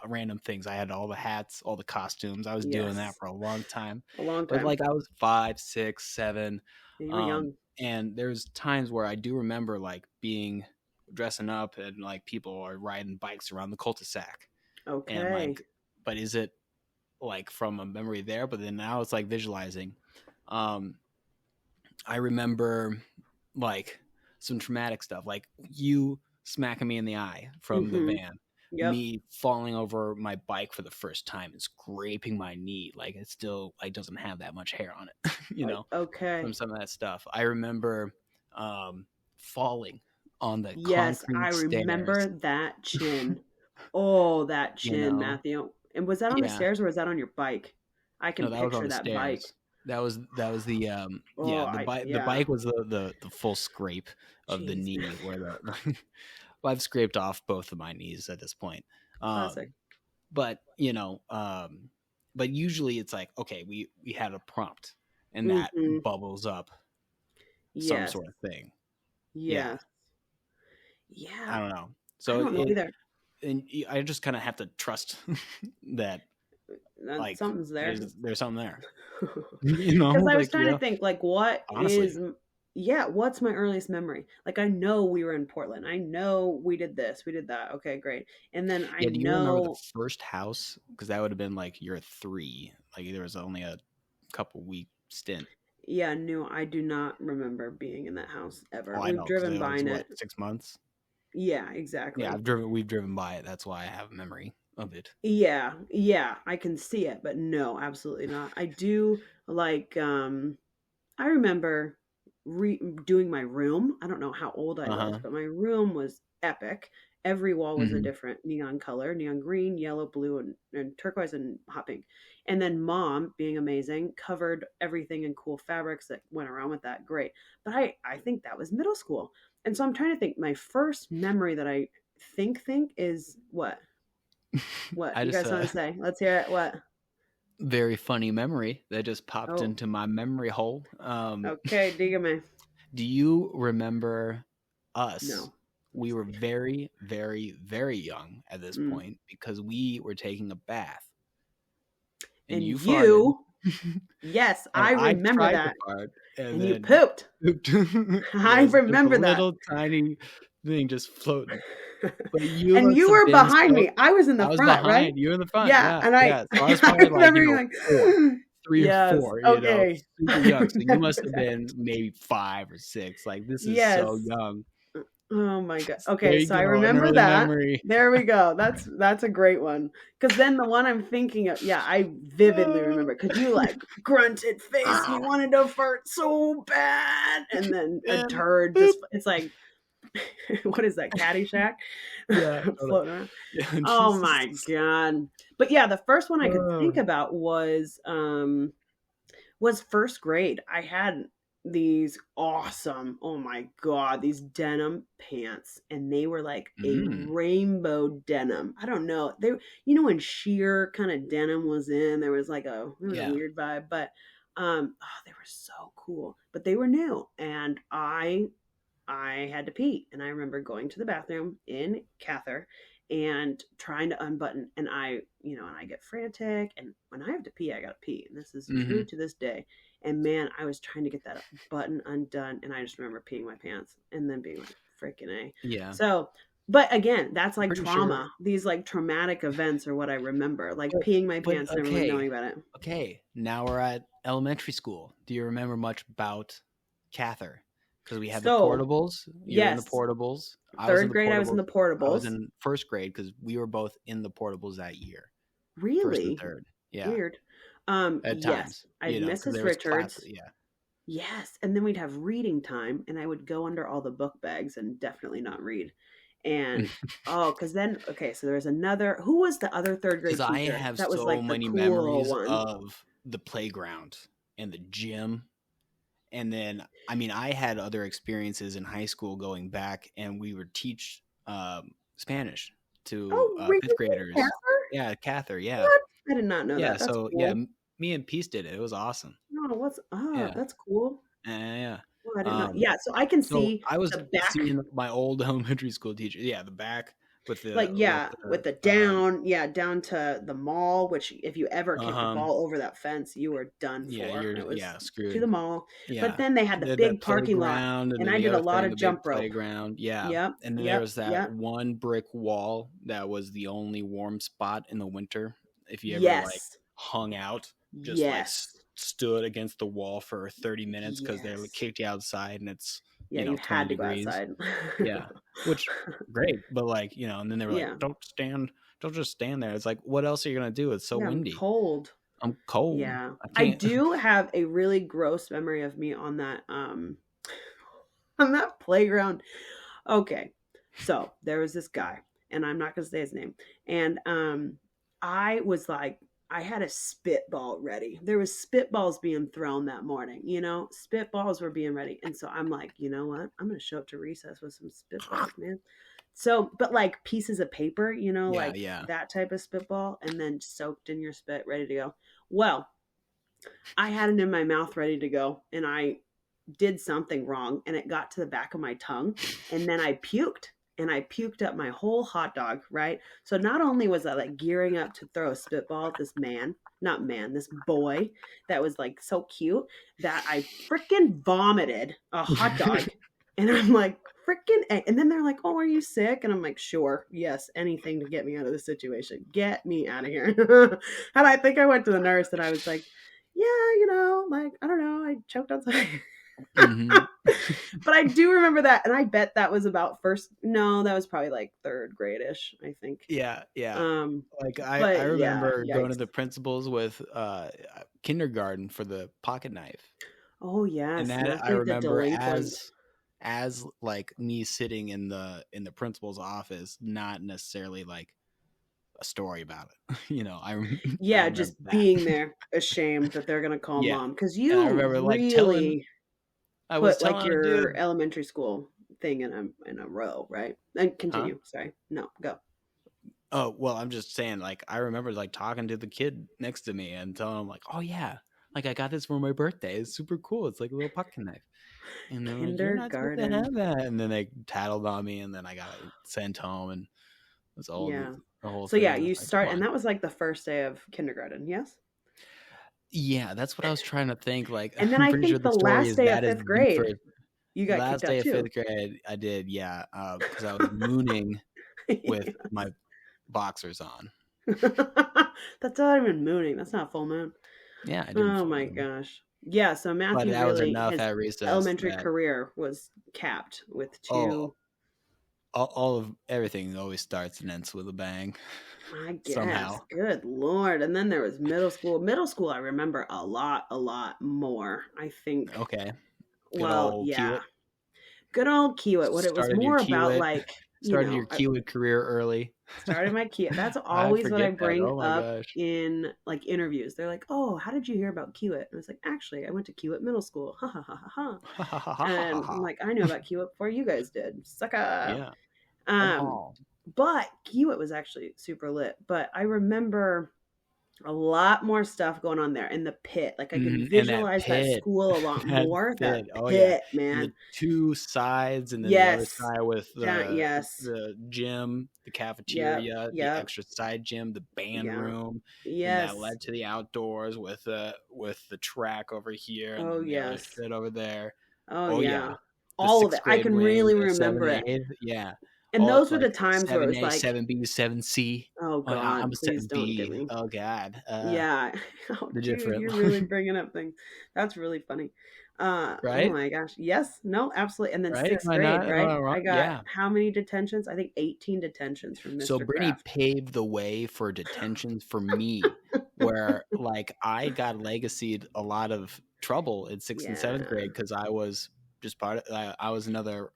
random things. I had all the hats, all the costumes. I was doing that Yes. for a long time, A long but time. like I was 5, 6, 7, Yeah, you were um, young. and there's times where I do remember like being dressing up and like people are riding bikes around the cul-de-sac, and Okay. like, but is it like from a memory there? But then now it's like visualizing. Um, I remember like some traumatic stuff, like you smacking me in the eye from the Mhm. van, Yep. me falling over my bike for the first time and scraping my knee, like it still like doesn't have that much hair on it, from Okay. some of that stuff. I remember falling on the Yes, I concrete remember stairs, that chin. Oh, that you chin, know. Matthew. And was that on the Yeah, stairs or was that on your bike? I can no, that was on picture the that bike. stairs. That was the Oh, yeah, the yeah. bike was the full scrape of the Jeez. knee where well, I've scraped off both of my knees at this point. Classic. Um but but usually it's like, okay, we had a prompt and that Mhm. bubbles up some Yes. sort of thing. Yeah, Yes. Yeah. I don't know. I So don't know it either. and I just kind of have to trust that That like something's there. there's something there. Because I was Like, trying to think, like, what honestly. is, yeah, what's my earliest memory? Like, I know we were in Portland. I know we did this, we did that. Okay, great. And then I Yeah, do you remember the know, first house? Because that would have been like year 3. Like there was only a couple week stint. yeah, no, I do not remember being in that house ever. Oh, I We've know, because driven it by was in what, it. 6 months. Yeah, Yeah, exactly. we've driven by it. That's why I have a memory of it. Yeah, yeah, I can see it, but no, absolutely not. I do like I remember doing my room. I don't know how old I Uh was, huh. but my room was epic. Every wall was a Hmm. different neon color, neon green, yellow, blue, and turquoise and hot pink. And then mom, being amazing, covered everything in cool fabrics that went around with that. Great. But I think that was middle school. And so I'm trying to think my first memory that I think is what? What? I You just guys want to say? Let's hear it. What? very funny memory that just popped Oh, into my memory hole. okay, dígame. Do you remember us? No. We were very, very, very young at this Mm. point because we were taking a bath and And you farted you, yes, and I I remember tried to that. fart and And you then pooped. pooped. I Yes, just a remember that. little tiny thing just floating. But you And must you have were been behind so. me. I was in the I was front, right? behind you in the front. Yeah, Yeah, and yeah. So I was I probably like, remember being like, four, three or yes, four, okay. super I young. So you remember must have that. been maybe 5 or 6. Like this is so Yes. young. Oh my god. There Okay, you so I go, an remember early that. memory. There we go. That's a great one. Because then the one I'm thinking of, yeah, I vividly remember. Because you like grunted face and you wanted to fart so bad, and then a And turd boop. just, it's like, what is that, Caddyshack? Yeah, totally. Floating around. Yeah, Oh Jesus. my god. But yeah, the first one I could think Oh. about was first grade. I had these awesome, oh my god, these denim pants, and they were like a Mm. rainbow denim. I don't know. They, when sheer kind of denim was in, there was a Yeah. weird vibe, but oh, they were so cool. But they were new, and I had to pee, and I remember going to the bathroom in Cather and trying to unbutton, and I get frantic, and when I have to pee, I gotta pee, and this is true Hmm. to this day. And man, I was trying to get that button undone, and I just remember peeing my pants and then being like, freaking A. Yeah. So, but again, that's like Pretty sure. trauma. These like traumatic events are what I remember, like But, peeing my but pants, never even okay. knowing about it. Okay. Now we're at elementary school. Do you remember much about Cather? Because we had the So, portables. You're in the yes, portables. I was in third the grade, I was in portables. the I was portables. in first grade because we were both in the portables that year, first and Really? third. Yeah, Weird. at Yes, times, I'd because Mrs. there was class. Richards. Yeah. Yes, and then we'd have reading time, and I would go under all the book bags and definitely not read. And oh, because then okay, so there was another. Who was the other third Because grade I teacher? have That was so like the many cool memories one. of the playground and the gym. And then, I mean, I had other experiences in high school going back, and we would teach Spanish to Oh, really? fifth graders. Cather? Yeah, Cather. Yeah, What? I did not know yeah. that. That's So yeah, cool. me and Peace did it. It was awesome. No, Yeah, that's cool. yeah, yeah. Yeah. Oh, I didn't know. Um, Yeah, so I can so see I was the back. seeing my old elementary school teacher. Yeah, the back with Like, yeah, with the down, yeah, down to the mall, which if you ever kicked a uh ball over that fence, you were done yeah, for. you're It was to the screwed. mall. But Yeah. then they had the They had big that parking lot, playground, and and then I the did a other lot thing, of the big jump rope. playground. Yeah. Yep, And then there yep, was that yep. one brick wall that was the only warm spot in the winter. If you ever like Yes. hung out, just like Yes. stood against the wall for 30 minutes because they Yes. kicked you outside and it's, Yeah, you 20 had to go degrees. outside. Yeah. Which great. But like, and then they were like, Yeah. don't just stand there. It's like, what else are you going to do? It's so Yeah, I'm windy. cold. I'm cold. Yeah. I I can't. do have a really gross memory of me on that on that playground. Okay. So there was this guy, and I'm not gonna say his name. And I was like, I had a spitball ready. There was spitballs being thrown that morning, spitballs were being ready. And so I'm like, you know what? I'm gonna show up to recess with some spitballs, man. So, but like pieces of paper, Yeah. like Yeah. that type of spitball, and then soaked in your spit, ready to go. Well, I had it in my mouth ready to go, and I did something wrong, and it got to the back of my tongue, and then I puked. And I puked up my whole hot dog, right? So not only was I like gearing up to throw a spitball at this man, not man, this boy that was like so cute, that I freaking vomited a hot dog. And I'm like, freaking A. And then they're like, oh, are you sick? And I'm like, sure, yes, anything to get me out of this situation. Get me out of here. And I think I went to the nurse and I was like, yeah, like, I don't know, I choked on something. Hmm. But I do remember that, and I bet that was about no, that was probably like third grade-ish, I think. Yeah, yeah. Um, Like I but yeah, remember going to yikes. the principal's with kindergarten for the pocket knife. Oh And yes, that I Matthew the remember delinquent. as like me sitting in the principal's office, not necessarily like a story about it. I Yeah, remember just that. being there, ashamed that they're gonna call Yeah. mom because And I you remember like telling really I was put like telling a your dude, elementary school thing in a row, right? And huh? continue. Sorry, no, go. Oh, well, I'm just saying, like, I remember like talking to the kid next to me and telling him like, "Oh yeah, like I got this for my birthday. It's super cool. It's like a little pocket knife." And they're like, "You're not supposed to Kindergarten. have that." And then they tattled on me, and then I got it sent home, and it was all Yeah. the whole So yeah, thing. I you was like, "Come start, and on." that was like the first day of kindergarten. Yes. Yeah, that's what I was trying to think. Like, And then I'm I pretty sure think the the story last is day of that is fifth deep for grade, you got kicked last out day of too. fifth grade. I did, yeah, because I was mooning with my boxers on. That's not even mooning. That's not full moon. Yeah, I didn't Oh full my moon, gosh. Yeah, so but Matthew that was really, enough his at recess elementary that career was capped with oh, two, all of everything always starts and ends with a bang I guess. somehow. Good Lord. And then there was middle school. Middle school, I remember a lot more. I think, Okay, good well, old yeah. Kiewit. Good old Kiewit. What it was Started your more about, Kiewit, like, started your Kiewit career early. started my Kiewit. That's I always what I forget that. bring Oh my up gosh. in like interviews. They're like, "Oh, how did you hear about Kiewit?" And I was like, "Actually, I went to Kiewit Middle School." Ha ha ha ha ha. Ha ha ha ha ha And I'm ha. like, I knew about Kiewit before you guys did. Suck up. Yeah. Ha Um, ha. but Kiewit was actually super lit. But I remember a lot more stuff going on there in the pit. Like I could And that visualize that pit, school a lot that more. That pit. Oh yeah, pit, and man. the two sides, and then the other Yes. side with Yes. the gym, the Yep. cafeteria, the Yep. extra side gym, the band Yeah. room. Then that Yes. led to the outdoors with the track over here, and Oh then the other yes. shit over there. Oh Oh yeah, yeah. the All of sixth it. I grade can wing, really the seven remember A, it. yeah. And Oh, it's those were like the times where it seven was A, like, seven B, seven C. oh Oh, I'm God, a please seven don't get B. me. Oh God, Yeah. Oh, the dude, different, you're really bringing up things. That's really funny. Oh right? my gosh. Yes, no, absolutely. And then Right? sixth Am I grade, not? Am right? I wrong? I got Yeah. how many detentions? I think 18 detentions from So Mr. Brittany Kraft. paved the way for detentions for me, where like I got legacied a lot of trouble in sixth and seventh Yeah. grade because I was just part of. I was another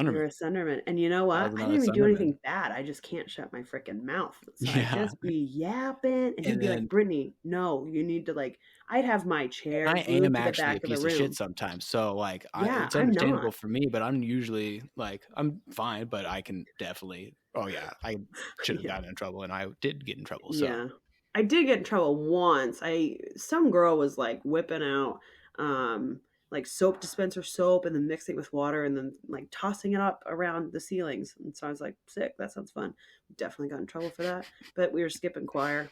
You're Sunderman. a Sunderman. And you know I what? was I another didn't even do Sunderman. anything bad. I just can't shut my freaking mouth. So I'd Yeah, just be yapping. And he'd and be like, then Brittany, no, you need to like, I'd have my I chair am glued to the actually a back of the piece of shit room. sometimes. So like, Yeah, it's I'm understandable not. for me, but I'm usually like I'm fine, but I can definitely. Oh yeah, I should have Yeah. gotten in trouble, and I did get in trouble. So Yeah. I did get in trouble once. Some girl was like whipping out like soap dispenser soap and then mixing it with water and then like tossing it up around the ceilings. And so I was like, sick, that sounds fun. Definitely got in trouble for that. But we were skipping choir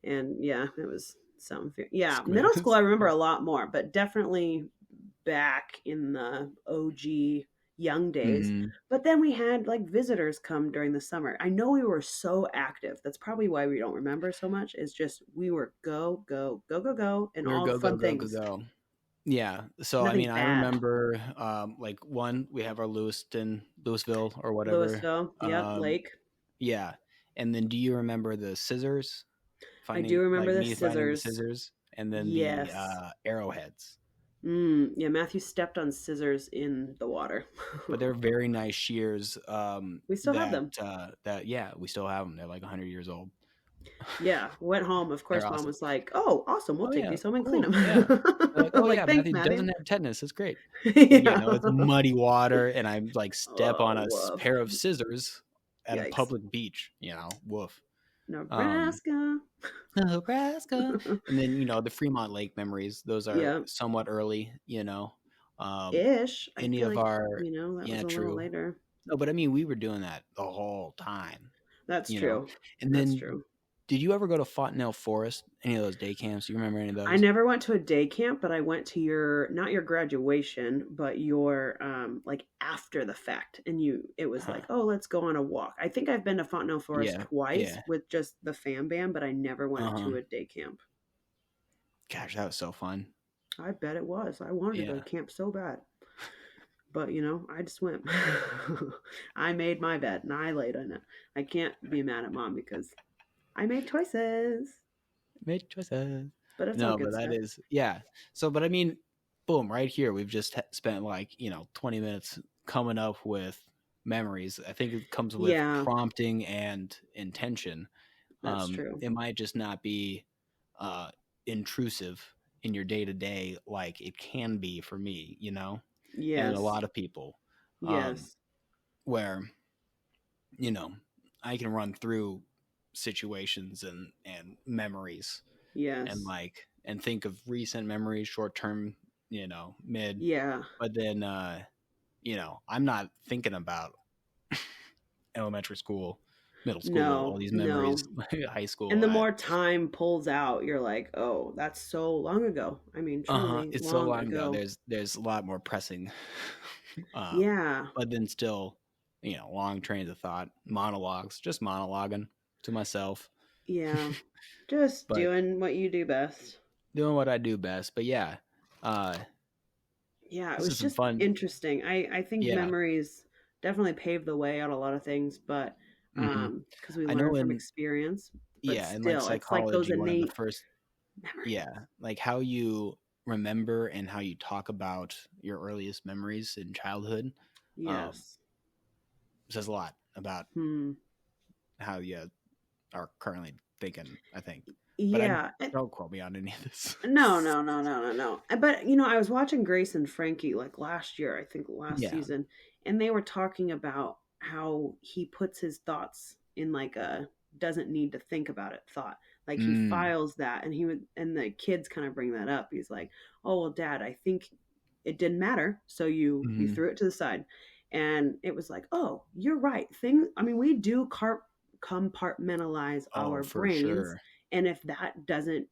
and yeah, it was something. Yeah, squid. middle school I remember a lot more, but definitely back in the OG young days. Hmm. But then we had like visitors come during the summer. I know we were so active. That's probably why we don't remember so much. Is just we were go, go, go, go, go, and We were all go go fun go go things. go. Yeah. So I Nothing mean, I bad. remember like one we have our Louisville or whatever. Louisville, yep, Um Lake. yeah. And then do you remember the scissors? I do Finding remember like the me finding the scissors. scissors and then the Yes. arrowheads. Yeah, Matthew stepped on scissors in the water. But they're very nice shears We still have that them. that yeah, we still have them. They're like 100 years old. Yeah, went home. Of They're course, mom awesome. was like, "Oh, awesome! We'll Oh take yeah, these home and clean cool. them." Yeah. They're like, I'm "Oh like, yeah, "Thanks, Matthew Matthew." doesn't have tetanus. It's great." And Yeah. it's muddy water, and I like step on Oh, a woof. pair of scissors at a Yikes. public beach. Woof. Um, Nebraska. Nebraska, and then the Fremont Lake memories. Those are Yeah, somewhat early. ish. I Any feel of like, our that was yeah, a little true. later. No, but I mean, we were doing that the whole time. That's You know, true. and That's then true. did you ever go to Fontenelle Forest? Any of those day camps? Do you remember any of I those? never went to a day camp, but I went to your not your graduation, but your like after the fact. And it was Huh. like, oh, let's go on a walk. I think I've been to Fontenelle Forest Yeah, twice yeah. with just the fam bam, but I never Uh went huh. to a day camp. Gosh, that was so fun. I bet it was. I wanted to go to Yeah. camp so bad. But I just went. I made my bed and I laid in it. I can't be mad at mom because I made choices. Made choices. But it's all No, good but that stuff. is yeah. So, but I mean, boom, right here, we've just spent like 20 minutes coming up with memories. I think it comes with Yeah, prompting and intention. that's true. It might just not be uh, intrusive in your day to day like it can be for me, and a Yes. lot of people, um, Yes. where you know I can run through situations and memories and Yes. and think of recent memories, short term, mid, Yeah. but then I'm not thinking about elementary school, middle school, all No, these memories, no. high And school. the more time pulls out, you're like, "Oh, that's so long ago." I mean, truly It's so long long ago. ago. There's a lot more pressing, um, Yeah. but then still, long trains of thought, monologues, just monologuing to myself, Yeah. Just but doing what you do best. doing what I do best. But yeah, uh, Yeah, it this was is some just fun. interesting. I think Yeah. memories definitely paved the way on a lot of things, but hmm because we I learn know from in experience, but yeah, in like still, it's like those psychology, one of the innate first memories. yeah, like how you remember and how you talk about your earliest memories in childhood, um, Yes. says a lot about Hmm. how you are currently thinking, I think. But I Yeah. don't quote me on any of this. No, no, no, no, no, no. But I was watching Grace and Frankie like last year, I think last Yeah. season, and they were talking about how he puts his thoughts in like a doesn't need to think about it thought. Like he Mm. files that, and he would, and the kids kind of bring that up. He's like, "Oh well, Dad, I think it didn't matter, so you hmm threw it to the side," and it was like, "Oh, you're right." Thing, I mean, we do compartmentalize Oh, our for brains, sure. and if that doesn't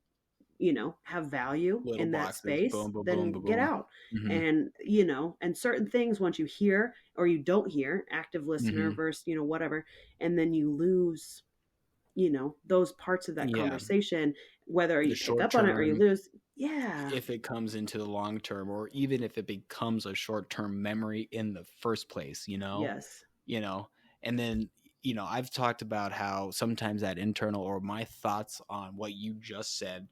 have value Little in that boxes. space, Boom, boom, boom, boom, then get boom. out. hmm And, and certain things, once you hear or you don't hear, active listener hmm versus, whatever, and then you lose, those parts of that Yeah. conversation, whether The you pick short up on it or you term, lose. Yeah. if it comes into the long term, or even if it becomes a short term memory in the first place, Yes. you know, and then, I've talked about how sometimes that internal or my thoughts on what you just said,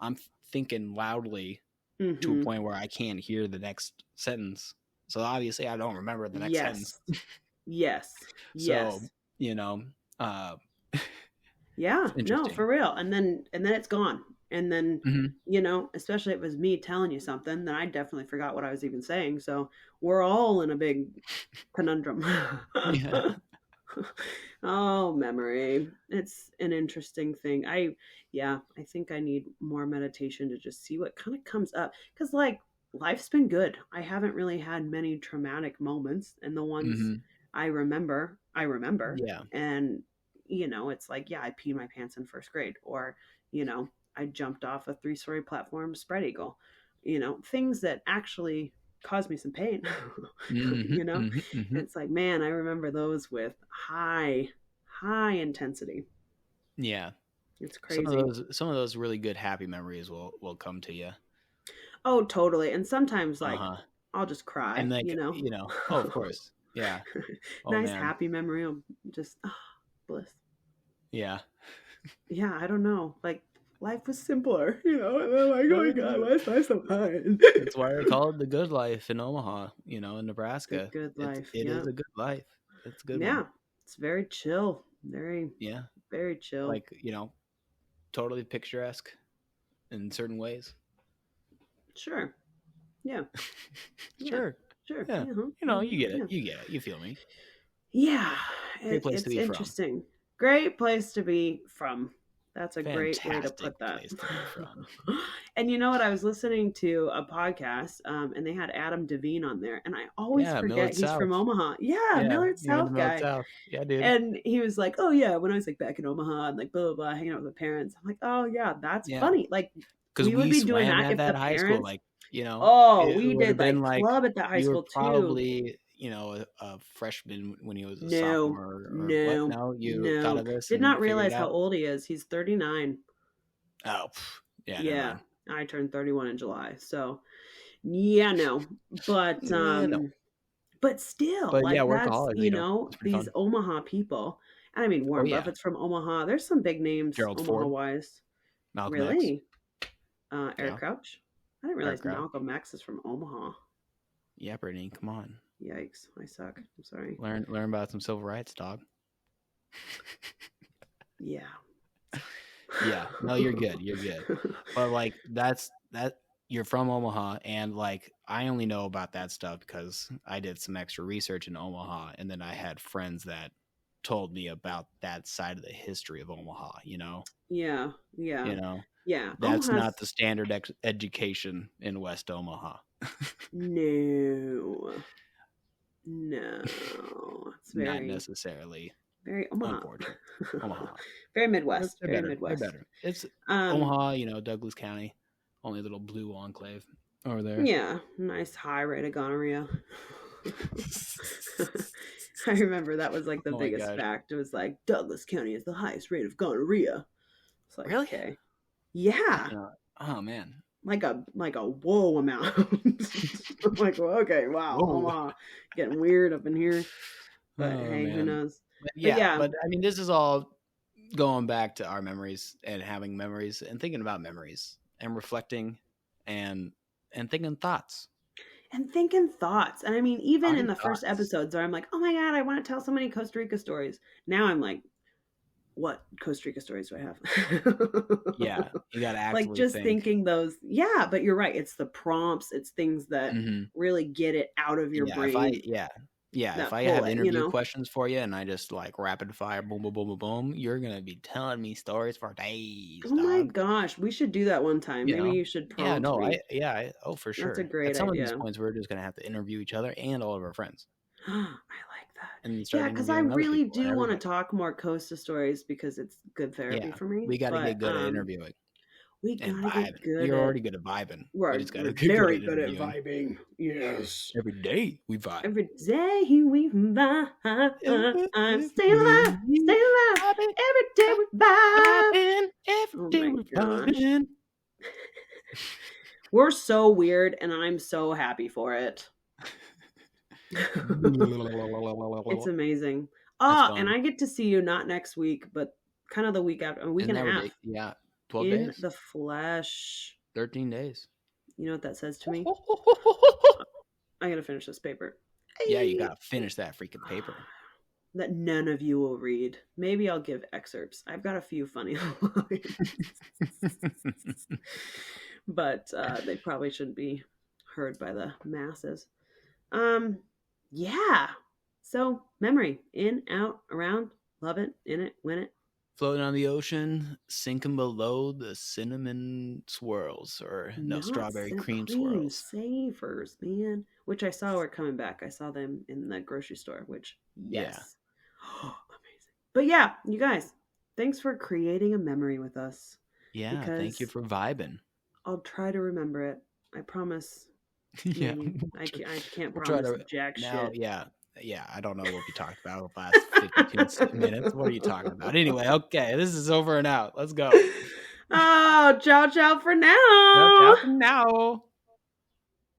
I'm thinking loudly to a Mm-hmm. point where I can't hear the next sentence. So obviously I don't remember the next sentence. Yes. Yes. So, Yes. you know, uh, Yeah, it's no, interesting. for real. And then it's gone. And then, hmm especially if it was me telling you something, then I definitely forgot what I was even saying. So we're all in a big conundrum. Yeah. Oh, memory. It's an interesting thing. Yeah, I think I need more meditation to just see what kind of comes up. Because, like, life's been good. I haven't really had many traumatic moments. And the ones hmm I remember. Yeah. And, it's like, yeah, I peed my pants in first grade. Or, I jumped off a 3-story platform spread eagle. Things that actually caused me some pain. hmm you know? hmm hmm And it's like, man, I remember those with high intensity. Yeah. It's crazy. Some of those really good happy memories will come to you. Oh, totally. And sometimes, Uh like, huh. I'll just cry, And like, oh, of course. Yeah. Oh Nice, man. happy memory of just bliss. Yeah. Yeah, I don't know. Like, life was simpler, And I'm like, oh my God, why is life so hard? That's why I call it the good life in Omaha, in The Nebraska. good life. It is Yeah. a good life. It's a good one. Yeah. It's very chill. Very, Yeah. very chill. Like, totally picturesque in certain ways. Sure. Yeah. Yeah. Sure. Sure. Yeah. Yeah. Huh? You get it. Yeah. You get it. You feel me. Yeah, Great place to it's be from. interesting. Great place to be from. That's a great way to Fantastic put that. place to be from. And you know what? I was listening to a podcast, and they had Adam Devine on there, and I always Yeah, forget Millard he's from South. Omaha. Yeah, Yeah, Millard you went to South Millard guy. South. Yeah, dude. And he was like, "Oh yeah, when I was like back in Omaha and like blah blah blah, hanging out with my parents." I'm like, "Oh yeah, that's Yeah. funny." Like Because we would we be doing swam that at if the that high school. parents. Like, Oh, it we would did have been like like club at that high you were school too. probably, a freshman when he was a No, sophomore or what? no, No, you thought no. of this Did and not figured it realize how out? old he is. He's 39. Oh, yeah, never Yeah, mind. I turned 31 in July. So, yeah, no. But Yeah, no. but still, But yeah, like that's, workaholics, it's pretty these fun. Omaha people. And I mean, Oh Warren yeah, Buffett's from Omaha. There's some big names Gerald Omaha Ford, wise. Malcolm X. Really? Eric Yeah, Crouch? I didn't Eric realize Crouch. Malcolm X is from Omaha. Yeah, Brittany, come on. Yikes! I suck. I'm sorry. Learn about some civil rights, dog. Yeah. Yeah, no, you're good. You're good. But like that you're from Omaha, and like I only know about that stuff because I did some extra research in Omaha, and then I had friends that told me about that side of the history of Omaha. Yeah. Yeah. You know, Yeah. that's not Omaha's the standard education in West Omaha. no. No. It's Not very, necessarily, very Omaha. unfortunate. Omaha. Very They're, Midwest. they're Very better. They're Midwest. better. It's Um, Omaha, Douglas County, only a little blue enclave over there. yeah. Nice high rate of gonorrhea. I remember that was like the Oh my biggest gosh. fact. It was like Douglas County is the highest rate of gonorrhea. It's like, Really? okay. I Yeah. did not. Oh man. Like a whoa amount. I'm like, well, okay, wow, Whoa. Omaha getting weird up in here. But Oh hey, who man. knows? But But yeah, yeah, but I mean, this is all going back to our memories and having memories and thinking about memories and reflecting and thinking thoughts. and thinking thoughts. And I mean, even in Talking the first thoughts. episodes where I'm like, oh my God, I want to tell so many Costa Rica stories. Now I'm like, what Costa Rica stories do I have? Yeah, you got to Like actively just think. thinking those, yeah, but you're right. It's the prompts, it's things that Hmm. really get it out of your Yeah, brain if that I pull have it, interview questions for you and I just like rapid fire, boom, boom, boom, boom, boom, you're gonna be telling me stories for days, Oh my dog. gosh, we should do that one time. You Maybe know? you should Yeah, prompt no, me. oh, for That's a sure. At great some of these idea. points, we're just gonna have to interview each other and all of our friends, I like that. and then start Yeah, because I interviewing other really people and do want to everybody. talk more Costa stories because it's good therapy Yeah, for me. we got to But get good at interviewing we and gotta get vibing. good You're at already good at vibing. We we're just got to we're get good very at good at interviewing. vibing. Yes. Every day we vibe. Every day we vibe. I'm Every staying alive, day we staying alive. vibing, Every day we vibe. vibing. Every Oh day my we gosh. vibing. We're so weird and I'm so happy for it. It's amazing. That's Oh, and fun. I get to see you not next week, but kind of the week after, a week Isn't and a that half ridiculous? Yeah, 12 in days, the flesh. 13 days. You know what that says to me? I gotta finish this paper. Yeah, you got to finish that freaking paper. That none of you will read. Maybe I'll give excerpts. I've got a few funny lines, but they probably shouldn't be heard by the masses. Um, yeah. So memory, in, out, around, love it, in it, win it. Floating on the ocean, sinking below the cinnamon swirls, or no, Not strawberry cream cream swirls. savers, man. Which I saw were coming back. I saw them in the grocery store. Which Yeah. yes, amazing. But yeah, you guys, thanks for creating a memory with us. Yeah, thank you Because for vibing. I'll try to remember it. I promise. Yeah, Maybe I can't we'll try promise to jack now. shit. Yeah. I don't know what we talked about the last 52 minutes. What are you talking about? Anyway, okay, this is over and out. Let's go. Oh, ciao, ciao for Ciao, now. ciao for now.